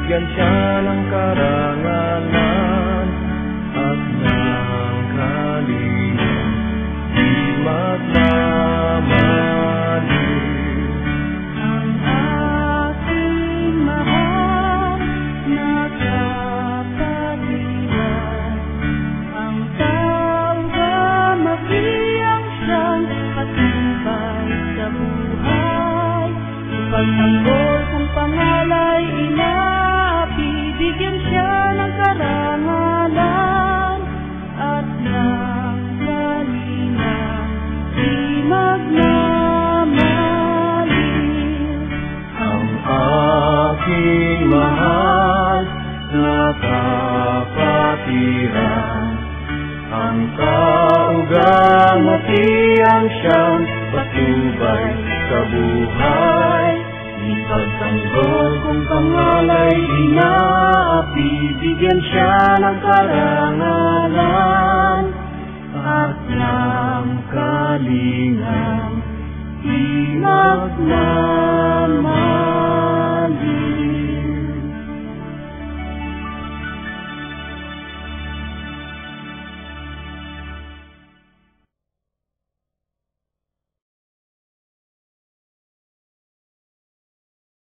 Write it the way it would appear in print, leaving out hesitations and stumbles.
bigyan siya ng karangalan at ng kalinga, di magmamaliw. Ang aking mahal na kapatiran, ang taong magiyang siyang patnubay sa buhay. Ipagtanggol kung pangalay inapi, bigyan siya ng karangalan at ng kalinga, di magmamaliw. Ang aking mahal na kapatiran, ang kaugamatiang siyang patnubay sa buhay. Ipagtanggol kung pangalay inapi, bigyan siya ng karangalan at ng kalinga, di magmamaliw.